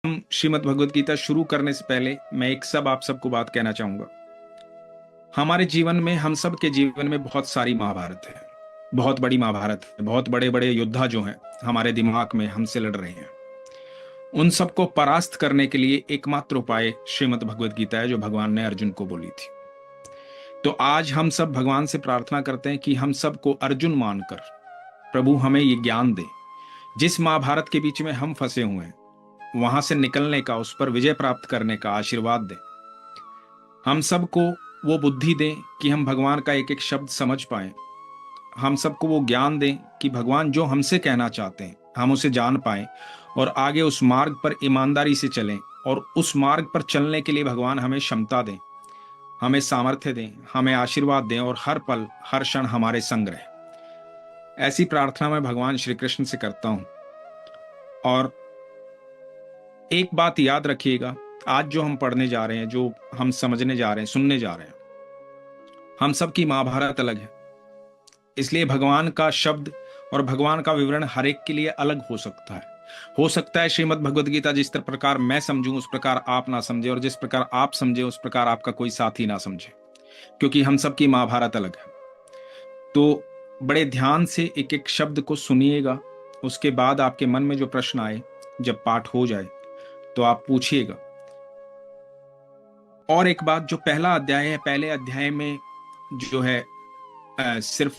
हम श्रीमद् भगवद गीता शुरू करने से पहले मैं आप सबको बात कहना चाहूंगा। हमारे जीवन में, हम सब के जीवन में बहुत सारी महाभारत है, बहुत बड़ी महाभारत है, बहुत बड़े बड़े योद्धा जो हैं हमारे दिमाग में हमसे लड़ रहे हैं। उन सबको परास्त करने के लिए एकमात्र उपाय श्रीमद् भगवद गीता है, जो भगवान ने अर्जुन को बोली थी। तो आज हम सब भगवान से प्रार्थना करते हैं कि हम सबको अर्जुन मानकर प्रभु हमें ये ज्ञान दे, जिस महाभारत के बीच में हम फंसे हुए हैं वहां से निकलने का, उस पर विजय प्राप्त करने का आशीर्वाद दें। हम सबको वो बुद्धि दें कि हम भगवान का एक एक शब्द समझ पाएं। हम सबको वो ज्ञान दें कि भगवान जो हमसे कहना चाहते हैं हम उसे जान पाएं और आगे उस मार्ग पर ईमानदारी से चलें। और उस मार्ग पर चलने के लिए भगवान हमें क्षमता दें, हमें सामर्थ्य दें, हमें आशीर्वाद दें और हर पल हर क्षण हमारे संग रहे। ऐसी प्रार्थना मैं भगवान श्री कृष्ण से करता हूं। और एक बात याद रखिएगा, आज जो हम पढ़ने जा रहे हैं, जो हम समझने जा रहे हैं, सुनने जा रहे हैं, हम सबकी महाभारत अलग है। इसलिए भगवान का शब्द और भगवान का विवरण हर एक के लिए अलग हो सकता है। हो सकता है श्रीमद् भगवद गीता जिस प्रकार मैं समझूं उस प्रकार आप ना समझे, और जिस प्रकार आप समझे उस प्रकार आपका कोई साथी ना समझे, क्योंकि हम सबकी महाभारत अलग है। तो बड़े ध्यान से एक एक शब्द को सुनिएगा। उसके बाद आपके मन में जो प्रश्न आए, जब पाठ हो जाए तो आप पूछिएगा। और एक बात, जो पहला अध्याय है, पहले अध्याय में जो है सिर्फ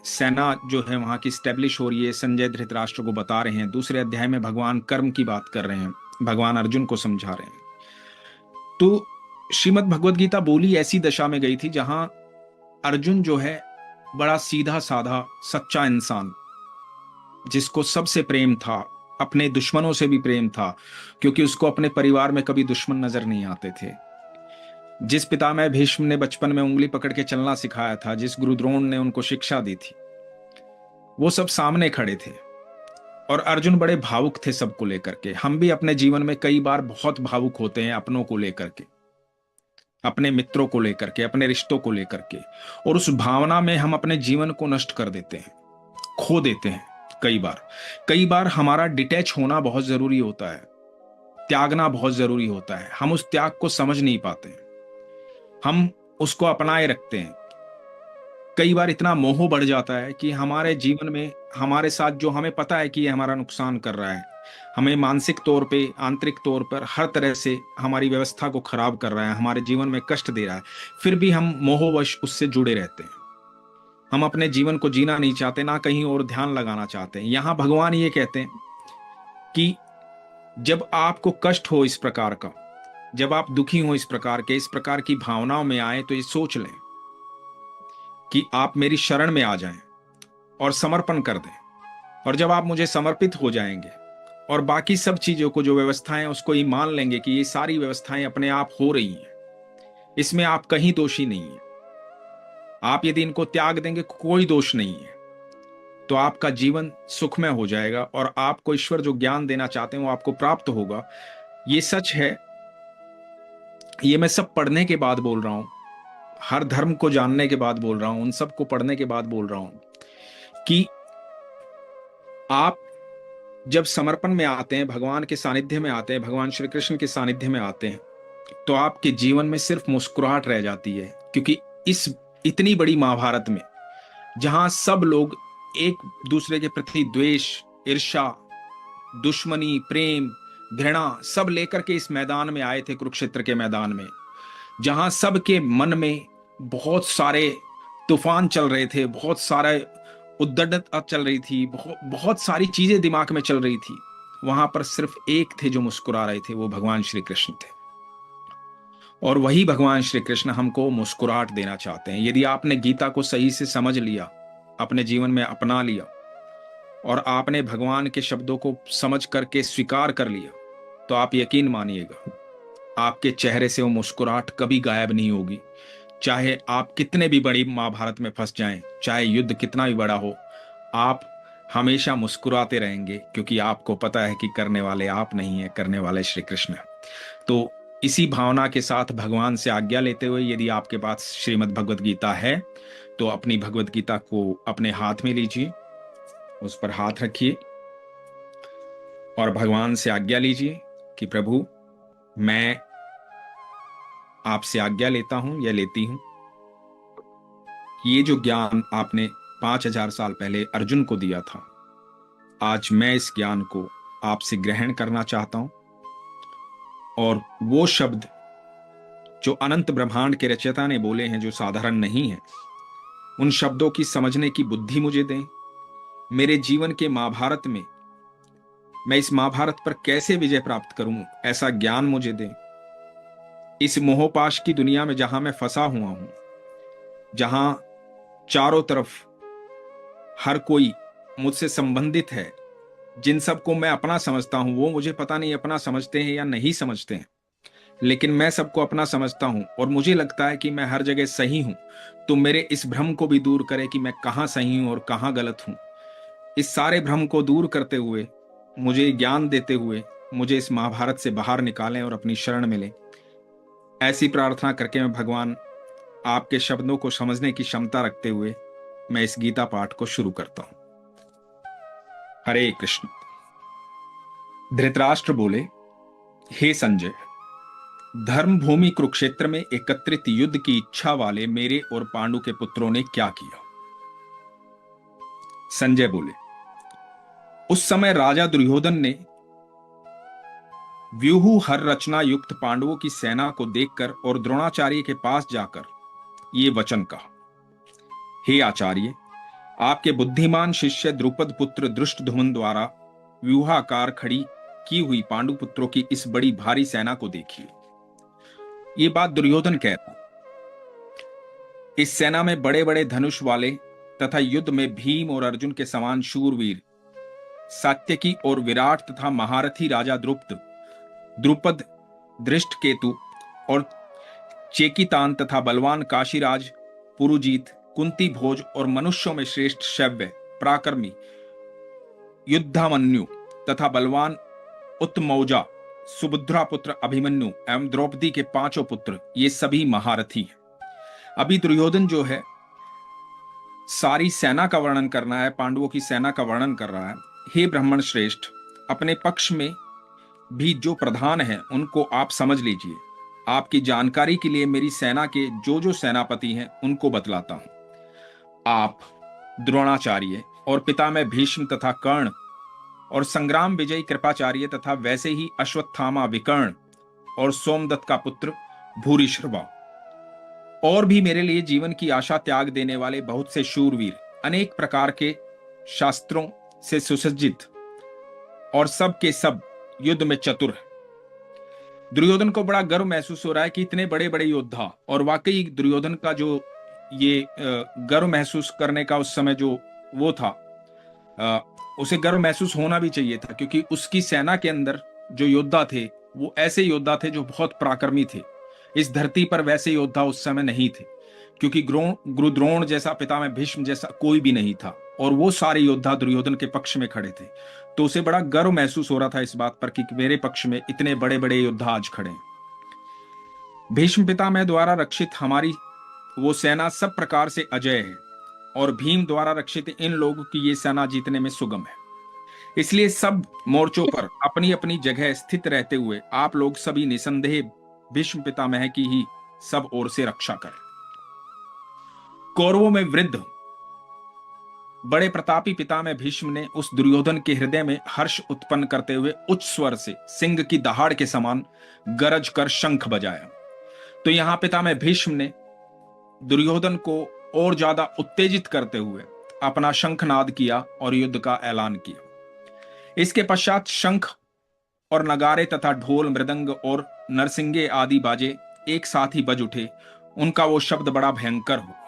सेना जो है वहां की स्टैब्लिश हो रही है, संजय धृतराष्ट्र को बता रहे हैं। दूसरे अध्याय में भगवान कर्म की बात कर रहे हैं, भगवान अर्जुन को समझा रहे हैं। तो श्रीमद् भगवद गीता बोली ऐसी दशा में गई थी जहां अर्जुन जो है बड़ा सीधा साधा सच्चा इंसान, जिसको सबसे प्रेम था, अपने दुश्मनों से भी प्रेम था, क्योंकि उसको अपने परिवार में कभी दुश्मन नजर नहीं आते थे। जिस पितामह भीष्म ने बचपन में उंगली पकड़ के चलना सिखाया था, जिस गुरु द्रोण ने उनको शिक्षा दी थी, वो सब सामने खड़े थे। और अर्जुन बड़े भावुक थे सबको लेकर के। हम भी अपने जीवन में कई बार बहुत भावुक होते हैं, अपनों को लेकर के, अपने मित्रों को लेकर के, अपने रिश्तों को लेकर के, और उस भावना में हम अपने जीवन को नष्ट कर देते हैं, खो देते हैं। कई बार हमारा डिटैच होना बहुत जरूरी होता है, त्यागना बहुत जरूरी होता है। हम उस त्याग को समझ नहीं पाते, हम उसको अपनाए रखते हैं। कई बार इतना मोह बढ़ जाता है कि हमारे जीवन में हमारे साथ जो हमें पता है कि ये हमारा नुकसान कर रहा है, हमें मानसिक तौर पे, आंतरिक तौर पर हर तरह से हमारी व्यवस्था को खराब कर रहा है, हमारे जीवन में कष्ट दे रहा है, फिर भी हम मोहवश उससे जुड़े रहते हैं। हम अपने जीवन को जीना नहीं चाहते, ना कहीं और ध्यान लगाना चाहते हैं। यहां भगवान ये कहते हैं कि जब आपको कष्ट हो इस प्रकार का, जब आप दुखी हो इस प्रकार की भावनाओं में आए, तो ये सोच लें कि आप मेरी शरण में आ जाएं और समर्पण कर दें। और जब आप मुझे समर्पित हो जाएंगे और बाकी सब चीजों को, जो व्यवस्थाएं, उसको ही मान लेंगे कि ये सारी व्यवस्थाएं अपने आप हो रही हैं, इसमें आप कहीं दोषी नहीं है, आप यदि इनको त्याग देंगे कोई दोष नहीं है, तो आपका जीवन सुखमय हो जाएगा और आपको ईश्वर जो ज्ञान देना चाहते हैं वो आपको प्राप्त होगा। ये सच है। ये मैं सब पढ़ने के बाद बोल रहा हूं, हर धर्म को जानने के बाद बोल रहा हूं, उन सब को पढ़ने के बाद बोल रहा हूं कि आप जब समर्पण में आते हैं, भगवान के सानिध्य में आते हैं, भगवान श्री कृष्ण के सानिध्य में आते हैं, तो आपके जीवन में सिर्फ मुस्कुराहट रह जाती है। क्योंकि इस इतनी बड़ी महाभारत में, जहां सब लोग एक दूसरे के प्रति द्वेष, ईर्ष्या, दुश्मनी, प्रेम, घृणा सब लेकर के इस मैदान में आए थे, कुरुक्षेत्र के मैदान में, जहां सबके मन में बहुत सारे तूफान चल रहे थे, बहुत सारे उद्दंडता चल रही थी, बहुत सारी चीजें दिमाग में चल रही थी, वहां पर सिर्फ एक थे जो मुस्कुरा रहे थे, वो भगवान श्री कृष्ण थे। और वही भगवान श्री कृष्ण हमको मुस्कुराहट देना चाहते हैं। यदि आपने गीता को सही से समझ लिया, अपने जीवन में अपना लिया, और आपने भगवान के शब्दों को समझ करके स्वीकार कर लिया, तो आप यकीन मानिएगा, आपके चेहरे से वो मुस्कुराहट कभी गायब नहीं होगी। चाहे आप कितने भी बड़ी महाभारत में फंस जाएं, चाहे युद्ध कितना भी बड़ा हो, आप हमेशा मुस्कुराते रहेंगे, क्योंकि आपको पता है कि करने वाले आप नहीं है, करने वाले श्री कृष्ण है। तो इसी भावना के साथ भगवान से आज्ञा लेते हुए, यदि आपके पास श्रीमद् भगवद गीता है तो अपनी भगवद गीता को अपने हाथ में लीजिए, उस पर हाथ रखिए और भगवान से आज्ञा लीजिए कि प्रभु, मैं आपसे आज्ञा लेता हूं या लेती हूं कि ये जो ज्ञान आपने 5000 साल पहले अर्जुन को दिया था, आज मैं इस ज्ञान को आपसे ग्रहण करना चाहता हूं, और वो शब्द जो अनंत ब्रह्मांड के रचयिता ने बोले हैं, जो साधारण नहीं है, उन शब्दों की समझने की बुद्धि मुझे दें। मेरे जीवन के महाभारत में मैं इस महाभारत पर कैसे विजय प्राप्त करूं, ऐसा ज्ञान मुझे दें। इस मोहपाश की दुनिया में जहां मैं फंसा हुआ हूं, जहां चारों तरफ हर कोई मुझसे संबंधित है, जिन सबको मैं अपना समझता हूं, वो मुझे पता नहीं अपना समझते हैं या नहीं समझते हैं, लेकिन मैं सबको अपना समझता हूं और मुझे लगता है कि मैं हर जगह सही हूं। तो मेरे इस भ्रम को भी दूर करे कि मैं कहां सही हूं और कहां गलत हूं। इस सारे भ्रम को दूर करते हुए, मुझे ज्ञान देते हुए, मुझे इस महाभारत से बाहर निकालें और अपनी शरण मिलें। ऐसी प्रार्थना करके मैं भगवान, आपके शब्दों को समझने की क्षमता रखते हुए मैं इस गीता पाठ को शुरू करता हूं। हरे कृष्ण। धृतराष्ट्र बोले, हे संजय, धर्म भूमि कुरुक्षेत्र में एकत्रित युद्ध की इच्छा वाले मेरे और पांडु के पुत्रों ने क्या किया? संजय बोले, उस समय राजा दुर्योधन ने व्यूह हर रचना युक्त पांडवों की सेना को देखकर और द्रोणाचार्य के पास जाकर ये वचन कहा, हे आचार्य, आपके बुद्धिमान शिष्य द्रुपद पुत्र धृष्टद्युम्न द्वारा व्यूहाकार खड़ी की हुई पांडु पुत्रों की इस बड़ी भारी सेना को देखिए। ये बात दुर्योधन कहता, इस सेना में बड़े बड़े धनुष वाले तथा युद्ध में भीम और अर्जुन के समान शूरवीर, सात्यकी और विराट तथा महारथी राजा द्रुपद, धृष्टकेतु और चेकितान तथा बलवान काशीराज, पुरुजीत, कुंती भोज और मनुष्यों में श्रेष्ठ शव्य, पराक्रमी युद्धामन्यु तथा बलवान उत्तमौजा, सुभद्रा पुत्र अभिमन्यु एवं द्रौपदी के पांचों पुत्र, ये सभी महारथी हैं। अभी दुर्योधन जो है, सारी सेना का वर्णन करना है, पांडवों की सेना का वर्णन कर रहा है। हे ब्राह्मण श्रेष्ठ, अपने पक्ष में भी जो प्रधान है उनको आप समझ लीजिए। आपकी जानकारी के लिए मेरी सेना के जो जो सेनापति हैं उनको बतलाता हूं। आप द्रोणाचार्य और पितामह भीष्म तथा कर्ण और संग्राम विजयी कृपाचार्य तथा वैसे ही अश्वत्थामा विकर्ण और सोमदत्त का पुत्र भूरिश्रवा, और भी मेरे लिए जीवन की आशा त्याग देने वाले बहुत से शूरवीर, अनेक प्रकार के शास्त्रों से सुसज्जित और सब के सब युद्ध में चतुर है। दुर्योधन को बड़ा गर्व महसूस हो रहा है कि इतने बड़े बड़े योद्धा, और वाकई दुर्योधन का जो ये गर्व महसूस करने का उस समय जो वो था, उसे गर्व महसूस होना भी चाहिए था, क्योंकि उसकी सेना के अंदर जो योद्धा थे वो ऐसे योद्धा थे जो बहुत पराक्रमी थे। इस धरती पर वैसे योद्धा उस समय नहीं थे, क्योंकि गुरु द्रोण जैसा, पितामह भीष्म जैसा कोई भी नहीं था, और वो सारे योद्धा दुर्योधन के पक्ष में खड़े थे। तो उसे बड़ा गर्व महसूस हो रहा था इस बात पर कि मेरे पक्ष में इतने बड़े बड़े योद्धा आज खड़े हैं। भीष्म पितामह द्वारा रक्षित हमारी वो सेना सब प्रकार से अजय है, और भीम द्वारा रक्षित इन लोगों की ये सेना जीतने में सुगम है। इसलिए सब मोर्चों पर अपनी अपनी जगह स्थित रहते हुए आप लोग सभी निसंदेह भीष्म पितामह की ही सब ओर से रक्षा करें। कौरवों में वृद्ध बड़े प्रतापी पितामह भीष्म ने उस दुर्योधन के हृदय में हर्ष उत्पन्न करते हुए उच्च स्वर से सिंह की दहाड़ के समान गरज कर शंख बजाया। तो यहां पितामह भीष्म ने दुर्योधन को और ज्यादा उत्तेजित करते हुए अपना शंखनाद किया और युद्ध का ऐलान किया। इसके पश्चात शंख और नगारे तथा ढोल, मृदंग और नरसिंगे आदि बाजे एक साथ ही बज उठे। उनका वो शब्द बड़ा भयंकर हुआ।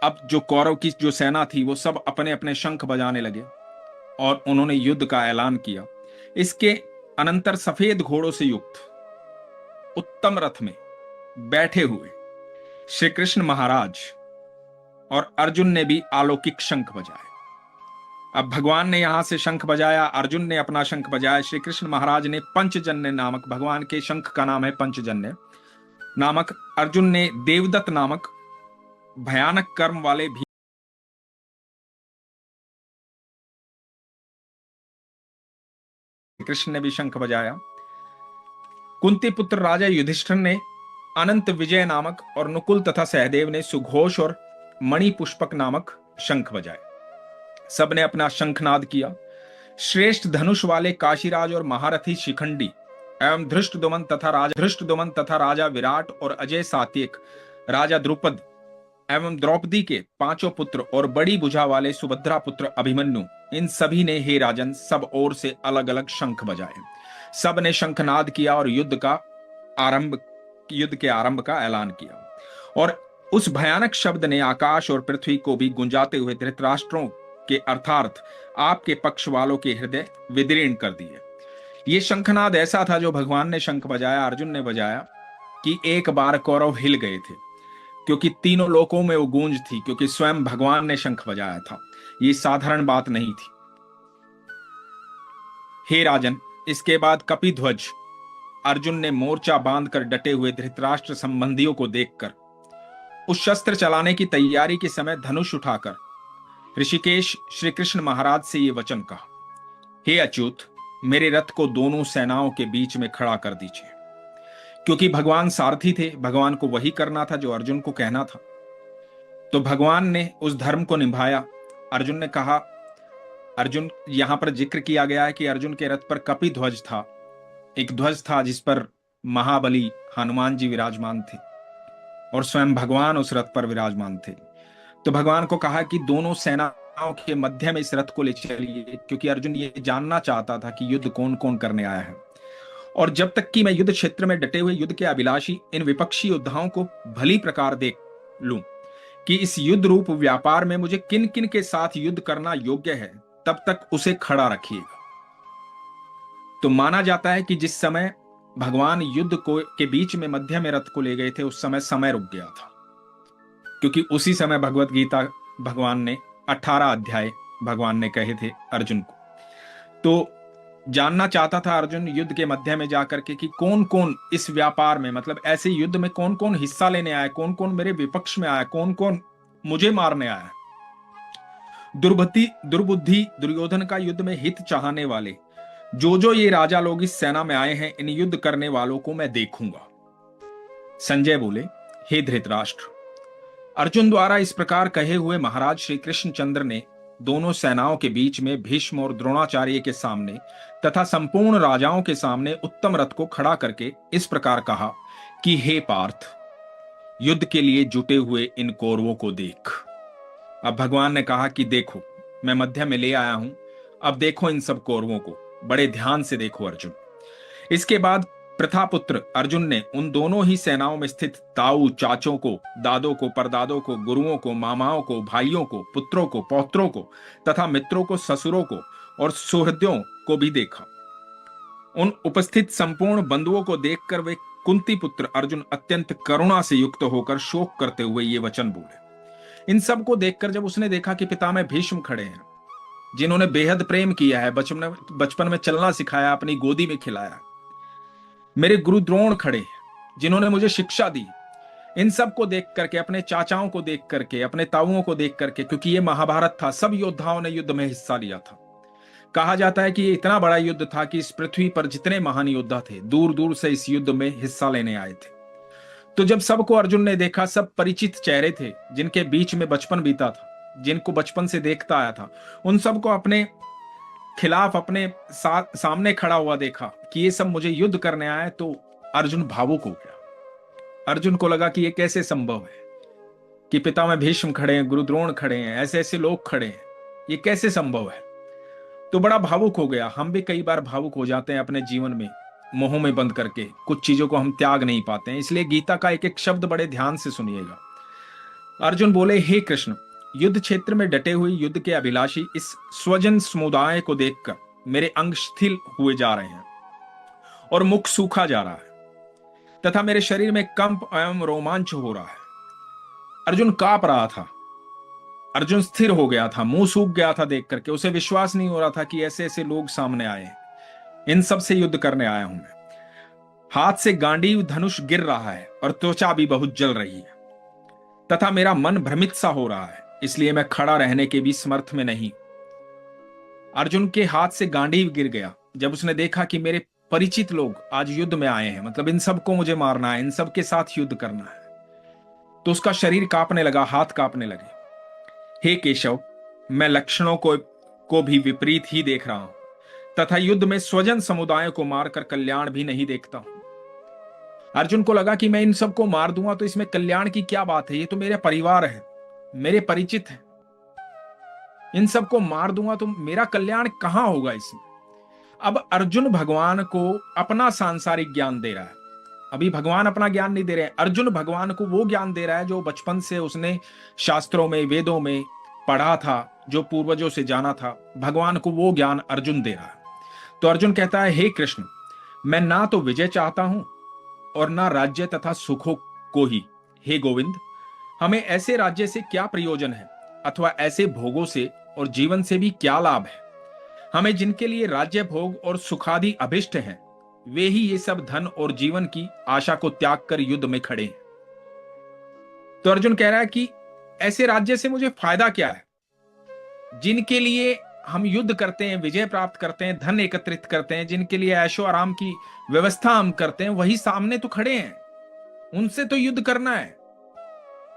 अब जो कौरव की जो सेना थी वो सब अपने अपने शंख बजाने लगे और उन्होंने युद्ध का ऐलान किया। इसके अनंतर सफेद घोड़ों से युक्त उत्तम रथ में बैठे हुए श्री कृष्ण महाराज और अर्जुन ने भी अलौकिक शंख बजाए। अब भगवान ने यहां से शंख बजाया, अर्जुन ने अपना शंख बजाया, श्री कृष्ण महाराज ने पंचजन्य नामक, भगवान के शंख का नाम है पंचजन्य नामक, अर्जुन ने देवदत्त नामक भयानक कर्म वाले भी कृष्ण ने भी शंख बजाया। कुंती पुत्र राजा युधिष्ठिर ने अनंत विजय नामक और नुकुल तथा सहदेव ने सुघोष और मणि पुष्पक नामक शंख बजाए। सबने अपना शंखनाद किया। श्रेष्ठ धनुष वाले काशीराज और महारथी शिखंडी एवं धृष्टद्युम्न तथा राजा विराट और अजय सात्यक, राजा द्रुपद एवं द्रौपदी के पांचों पुत्र और बड़ी भुजा वाले सुभद्रा पुत्र अभिमन्यु, इन सभी ने हे राजन सब ओर से अलग अलग शंख बजाए। सब ने शंखनाद किया और युद्ध के आरंभ का ऐलान किया। और उस भयानक शब्द ने आकाश और पृथ्वी को भी गुंजाते हुए धृतराष्ट्रों के अर्थात आपके पक्ष वालों के हृदय विदीर्ण कर दिए। ये शंखनाद ऐसा था जो भगवान ने शंख बजाया, अर्जुन ने बजाया, कि एक बार कौरव हिल गए थे, क्योंकि तीनों लोकों में वो गूंज थी, क्योंकि स्वयं भगवान ने शंख बजाया था। ये साधारण बात नहीं थी। हे राजन, इसके बाद कपिध्वज अर्जुन ने मोर्चा बांधकर डटे हुए धृतराष्ट्र संबंधियों को देखकर उस शस्त्र चलाने की तैयारी के समय धनुष उठाकर ऋषिकेश श्री कृष्ण महाराज से ये वचन कहा, हे अच्युत, मेरे रथ को दोनों सेनाओं के बीच में खड़ा कर दीजिए। क्योंकि भगवान सारथी थे, भगवान को वही करना था जो अर्जुन को कहना था। तो भगवान ने उस धर्म को निभाया। अर्जुन ने कहा, अर्जुन, यहां पर जिक्र किया गया है कि अर्जुन के रथ पर कपि ध्वज था, एक ध्वज था जिस पर महाबली हनुमान जी विराजमान थे और स्वयं भगवान उस रथ पर विराजमान थे। तो भगवान को कहा कि दोनों सेनाओं के मध्य में इस रथ को ले चलिए, क्योंकि अर्जुन ये जानना चाहता था कि युद्ध कौन कौन करने आया है। और जब तक कि मैं युद्ध क्षेत्र में डटे हुए युद्ध के अभिलाषी इन विपक्षी योद्धाओं को भली प्रकार देख लूं कि इस युद्ध रूप व्यापार में मुझे किन किन के साथ युद्ध करना योग्य है, तब तक उसे खड़ा रखिएगा। तो माना जाता है कि जिस समय भगवान युद्ध को के बीच में मध्य में रथ को ले गए थे, उस समय रुक गया था, क्योंकि उसी समय भगवत गीता भगवान ने 18 अध्याय भगवान ने कहे थे अर्जुन को। तो जानना चाहता था अर्जुन युद्ध के मध्य में जाकर के कि कौन कौन इस व्यापार में, मतलब ऐसे युद्ध में कौन कौन हिस्सा लेने आया, कौन कौन मेरे विपक्ष में आया, कौन कौन मुझे मारने आया। दुर्बुद्धि दुर्योधन का युद्ध में हित चाहने वाले जो ये राजा लोग इस सेना में आए हैं, इन युद्ध करने वालों को मैं देखूंगा। संजय बोले, हे धृतराष्ट्र, अर्जुन द्वारा इस प्रकार कहे हुए महाराज श्री कृष्णचंद्र ने दोनों सेनाओं के बीच में भीष्म और द्रोणाचार्य के सामने तथा संपूर्ण राजाओं के सामने उत्तम रथ को खड़ा करके इस प्रकार कहा कि हे पार्थ, युद्ध के लिए जुटे हुए इन कौरवों को देख। अब भगवान ने कहा कि देखो, मैं मध्य में ले आया हूं, अब देखो इन सब कौरवों को, बड़े ध्यान से देखो अर्जुन। इसके बाद प्रथापुत्र अर्जुन ने उन दोनों ही सेनाओं में स्थित ताऊ, चाचों को, दादों को, परदादों को, गुरुओं को, मामाओं को, भाइयों को, पुत्रों को, पौत्रों को तथा मित्रों को, ससुरों को और सुहृदों को भी देखा। उन उपस्थित संपूर्ण बंधुओं को देखकर वे कुंती पुत्र अर्जुन अत्यंत करुणा से युक्त होकर शोक करते हुए ये वचन बोले। इन सब को देखकर जब उसने देखा कि पितामह भीष्म खड़े हैं, जिन्होंने बेहद प्रेम किया है, बचपन में चलना सिखाया, अपनी गोदी में खिलाया, मेरे गुरु द्रोण खड़े हैं जिन्होंने मुझे शिक्षा दी, इन सब को देख करके, अपने चाचाओं को देख करके, अपने ताऊओं को देख करके, क्योंकि ये महाभारत था, सब योद्धाओं ने युद्ध में हिस्सा लिया था। कहा जाता है कि ये इतना बड़ा युद्ध था कि इस पृथ्वी पर जितने महान योद्धा थे दूर दूर से इस युद्ध में हिस्सा लेने आए थे। तो जब सबको अर्जुन ने देखा, सब परिचित चेहरे थे जिनके बीच में बचपन बीता था, जिनको बचपन से देखता आया था, उन सबको अपने खिलाफ, अपने सामने खड़ा हुआ देखा कि ये सब मुझे युद्ध करने आए, तो अर्जुन भावुक हो गया। अर्जुन को लगा कि ये कैसे संभव है कि पितामह भीष्म खड़े हैं, गुरु द्रोण खड़े हैं, ऐसे ऐसे लोग खड़े हैं, ये कैसे संभव है। तो बड़ा भावुक हो गया। हम भी कई बार भावुक हो जाते हैं अपने जीवन में, मोह में बंद करके कुछ चीजों को हम त्याग नहीं पाते हैं। इसलिए गीता का एक एक शब्द बड़े ध्यान से सुनिएगा। अर्जुन बोले, हे कृष्ण, युद्ध क्षेत्र में डटे हुए युद्ध के अभिलाषी इस स्वजन समुदाय को देखकर मेरे अंग शिथिल हुए जा रहे हैं और मुख सूखा जा रहा है तथा मेरे शरीर में कंप एवं रोमांच हो रहा है। अर्जुन कांप रहा था, अर्जुन स्थिर हो गया था, मुंह सूख गया था देख करके। उसे विश्वास नहीं हो रहा था कि ऐसे ऐसे लोग सामने आए हैं, इन सब से युद्ध करने आया हूं मैं। हाथ से गांडीव धनुष गिर रहा है और त्वचा भी बहुत जल रही है तथा मेरा मन भ्रमित सा हो रहा है, इसलिए मैं खड़ा रहने के भी समर्थ में नहीं। अर्जुन के हाथ से गांडीव गिर गया जब उसने देखा कि मेरे परिचित लोग आज युद्ध में आए हैं, मतलब इन सबको मुझे मारना है, इन सब के साथ युद्ध करना है। तो उसका शरीर कांपने लगा, हाथ कांपने लगे। हे केशव, मैं लक्षणों को भी विपरीत ही देख रहा हूं, तथा युद्ध में स्वजन समुदायों को मारकर कल्याण भी नहीं देखता हूं। अर्जुन को लगा कि मैं इन सबको मार दूंगा तो इसमें कल्याण की क्या बात है, ये तो मेरे परिवार है, मेरे परिचित है, इन सबको मार दूंगा तो मेरा कल्याण कहां होगा इसमें। अब अर्जुन भगवान को अपना सांसारिक ज्ञान दे रहा है। अभी भगवान अपना ज्ञान नहीं दे रहे हैं, अर्जुन भगवान को वो ज्ञान दे रहा है जो बचपन से उसने शास्त्रों में, वेदों में पढ़ा था, जो पूर्वजों से जाना था। भगवान को वो ज्ञान अर्जुन दे रहा है। तो अर्जुन कहता है, हे कृष्ण, मैं ना तो विजय चाहता हूं और ना राज्य तथा सुखों को ही। हे गोविंद, हमें ऐसे राज्य से क्या प्रयोजन है, अथवा ऐसे भोगों से और जीवन से भी क्या लाभ है। हमें जिनके लिए राज्य भोग और सुखादि अभिष्ट हैं, वे ही ये सब धन और जीवन की आशा को त्याग कर युद्ध में खड़े हैं। तो अर्जुन कह रहा है कि ऐसे राज्य से मुझे फायदा क्या है। जिनके लिए हम युद्ध करते हैं, विजय प्राप्त करते हैं, धन एकत्रित करते हैं, जिनके लिए ऐशो आराम की व्यवस्था हम करते हैं, वही सामने तो खड़े हैं, उनसे तो युद्ध करना है।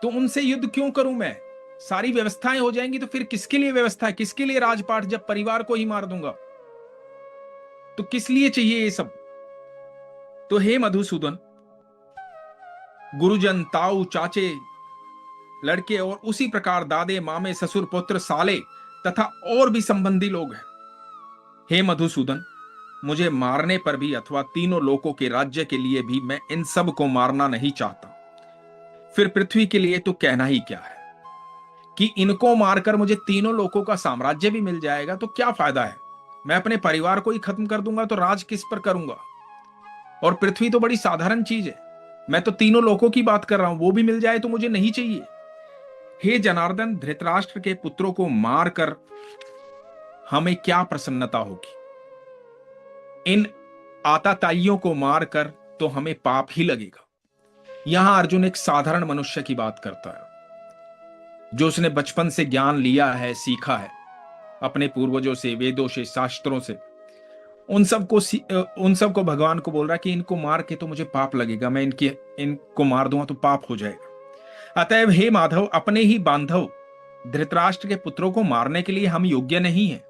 तो उनसे युद्ध क्यों करूं मैं? सारी व्यवस्थाएं हो जाएंगी तो फिर किसके लिए व्यवस्था है, किसके लिए राजपाट, जब परिवार को ही मार दूंगा तो किस लिए चाहिए ये सब। तो हे मधुसूदन, गुरुजन, ताऊ, चाचे, लड़के और उसी प्रकार दादे, मामे, ससुर, पुत्र, साले तथा और भी संबंधी लोग हैं। हे मधुसूदन, मुझे मारने पर भी अथवा तीनों लोकों के राज्य के लिए भी मैं इन सब को मारना नहीं चाहता। फिर पृथ्वी के लिए तो कहना ही क्या है कि इनको मारकर मुझे तीनों लोकों का साम्राज्य भी मिल जाएगा तो क्या फायदा है। मैं अपने परिवार को ही खत्म कर दूंगा तो राज किस पर करूंगा। और पृथ्वी तो बड़ी साधारण चीज है, मैं तो तीनों लोकों की बात कर रहा हूं, वो भी मिल जाए तो मुझे नहीं चाहिए। हे जनार्दन, धृतराष्ट्र के पुत्रों को मारकर हमें क्या प्रसन्नता होगी। इन आताताइयों को मारकर तो हमें पाप ही लगेगा। यहां अर्जुन एक साधारण मनुष्य की बात करता है, जो उसने बचपन से ज्ञान लिया है, सीखा है अपने पूर्वजों से, वेदों से, शास्त्रों से। उन सबको भगवान को बोल रहा है कि इनको मार के तो मुझे पाप लगेगा, मैं इनको मार दूंगा तो पाप हो जाएगा। अतएव हे माधव, अपने ही बांधव धृतराष्ट्र के पुत्रों को मारने के लिए हम योग्य नहीं है,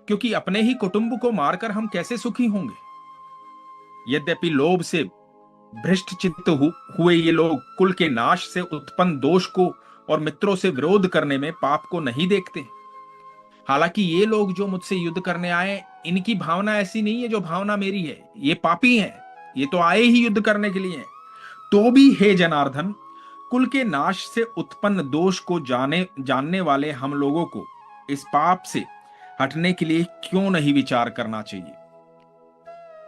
क्योंकि अपने ही कुटुंब को मारकर हम कैसे सुखी होंगे। यद्यपि लोभ से भ्रष्ट चित्त हुए ये लोग कुल के नाश से उत्पन्न दोष को और मित्रों से विरोध करने में पाप को नहीं देखते। हालांकि ये लोग जो मुझसे युद्ध करने आए, इनकी भावना ऐसी नहीं है जो भावना मेरी है, ये पापी हैं, ये तो आए ही युद्ध करने के लिए हैं। तो भी हे जनार्दन, कुल के नाश से उत्पन्न दोष को जानने वाले हम लोगों को इस पाप से हटने के लिए क्यों नहीं विचार करना चाहिए।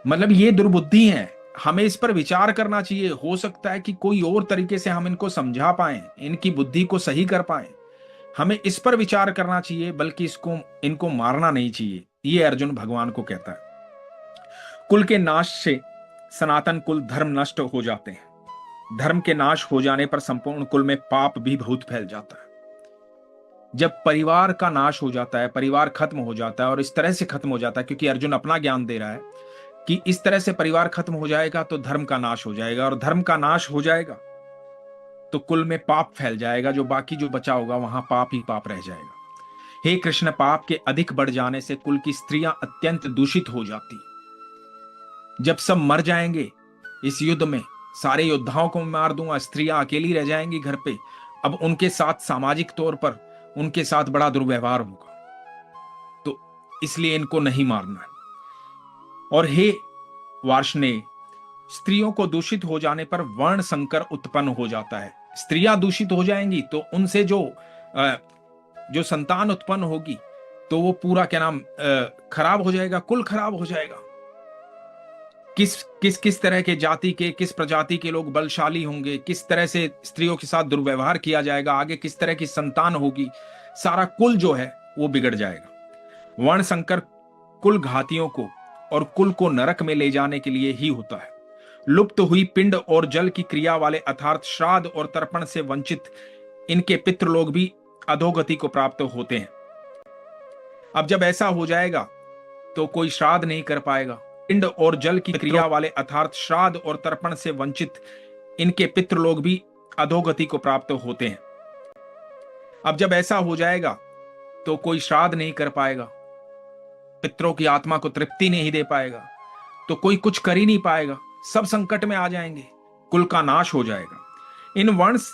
मतलब ये दुर्बुद्धि है, हमें इस पर विचार करना चाहिए। हो सकता है कि कोई और तरीके से हम इनको समझा पाए, इनकी बुद्धि को सही कर पाए। हमें इस पर विचार करना चाहिए, बल्कि इनको मारना नहीं चाहिए। ये अर्जुन भगवान को कहता है। कुल के नाश से सनातन कुल धर्म नष्ट हो जाते हैं। धर्म के नाश हो जाने पर संपूर्ण कुल में पाप भी बहुत फैल जाता है। जब परिवार का नाश हो जाता है, परिवार खत्म हो जाता है, और इस तरह से खत्म हो जाता है, क्योंकि अर्जुन अपना ज्ञान दे रहा है कि इस तरह से परिवार खत्म हो जाएगा तो धर्म का नाश हो जाएगा, और धर्म का नाश हो जाएगा तो कुल में पाप फैल जाएगा। जो बाकी जो बचा होगा वहां पाप ही पाप रह जाएगा। हे कृष्ण, पाप के अधिक बढ़ जाने से कुल की स्त्रियां अत्यंत दूषित हो जाती। जब सब मर जाएंगे इस युद्ध में, सारे योद्धाओं को मार दूंगा, स्त्रियां अकेली रह जाएंगी घर पे। अब उनके साथ सामाजिक तौर पर उनके साथ बड़ा दुर्व्यवहार होगा, तो इसलिए इनको नहीं मारना है। और हे वार्ष्णेय, स्त्रियों को दूषित हो जाने पर वर्ण संकर उत्पन्न हो जाता है। स्त्रियां दूषित हो जाएंगी तो उनसे जो संतान उत्पन्न होगी तो वो पूरा क्या नाम खराब हो जाएगा, कुल खराब हो जाएगा। किस तरह के जाति के, किस प्रजाति के लोग बलशाली होंगे, किस तरह से स्त्रियों के साथ दुर्व्यवहार किया जाएगा, आगे किस तरह की संतान होगी, सारा कुल जो है वो बिगड़ जाएगा। वर्ण संकर कुल घातियों को और कुल को नरक में ले जाने के लिए ही होता है। लुप्त हुई पिंड और जल की क्रिया वाले अर्थात श्राद्ध और तर्पण से वंचित इनके पितृलोग भी अधोगति को प्राप्त होते हैं। अब जब ऐसा हो जाएगा तो कोई श्राद्ध नहीं कर पाएगा, पिंड और जल की क्रिया वाले अर्थात श्राद्ध और तर्पण से वंचित इनके पितृलोग भी अधोगति को प्राप्त होते हैं। अब जब ऐसा हो जाएगा तो कोई श्राद्ध नहीं कर पाएगा, पितरों की आत्मा को तृप्ति नहीं दे पाएगा, तो कोई कुछ कर ही नहीं पाएगा, सब संकट में आ जाएंगे, कुल का नाश हो जाएगा। इन वंश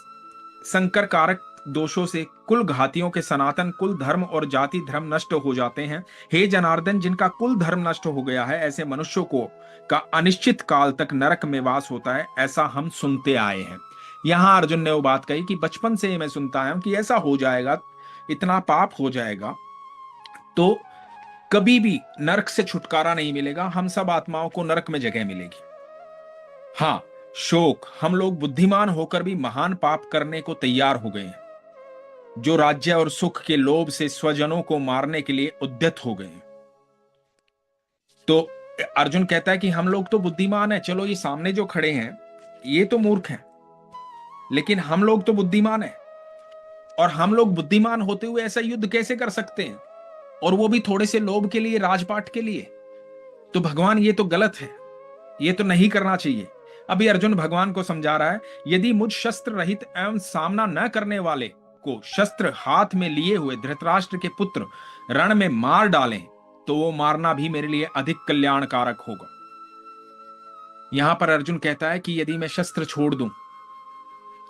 संकर कारक दोषों से कुल घातियों के सनातन कुल धर्म और जाति धर्म नष्ट हो जाते हैं। हे जनार्दन, जिनका कुल धर्म नष्ट हो गया है, ऐसे मनुष्यों को का अनिश्चित काल तक नरक में वास होता है, ऐसा हम सुनते आए हैं। यहां अर्जुन ने वो बात कही कि बचपन से मैं सुनता हूं कि ऐसा हो जाएगा, इतना पाप हो जाएगा तो कभी भी नरक से छुटकारा नहीं मिलेगा, हम सब आत्माओं को नरक में जगह मिलेगी। हाँ, शोक, हम लोग बुद्धिमान होकर भी महान पाप करने को तैयार हो गए हैं, जो राज्य और सुख के लोभ से स्वजनों को मारने के लिए उद्यत हो गए हैं। तो अर्जुन कहता है कि हम लोग तो बुद्धिमान हैं, चलो ये सामने जो खड़े हैं ये तो मूर्ख हैं, लेकिन हम लोग तो बुद्धिमान हैं, और हम लोग बुद्धिमान होते हुए ऐसा युद्ध कैसे कर सकते हैं, और वो भी थोड़े से लोभ के लिए, राजपाट के लिए। तो भगवान ये तो गलत है, ये तो नहीं करना चाहिए। अभी अर्जुन भगवान को समझा रहा है, यदि मुझ शस्त्र रहित एवं सामना न करने वाले को शस्त्र हाथ में लिए हुए धृतराष्ट्र के पुत्र रण में मार डालें तो वो मारना भी मेरे लिए अधिक कल्याणकारक होगा। यहां पर अर्जुन कहता है कि यदि मैं शस्त्र छोड़ दूं,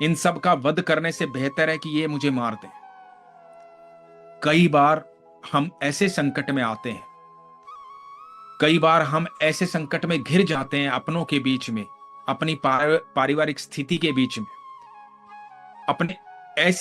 इन सब का वध करने से बेहतर है कि ये मुझे मार दें। कई बार हम ऐसे संकट में आते हैं, कई बार हम ऐसे संकट में घिर जाते हैं, अपनों के बीच में, अपनी पारिवारिक स्थिति के बीच में, अपने ऐसी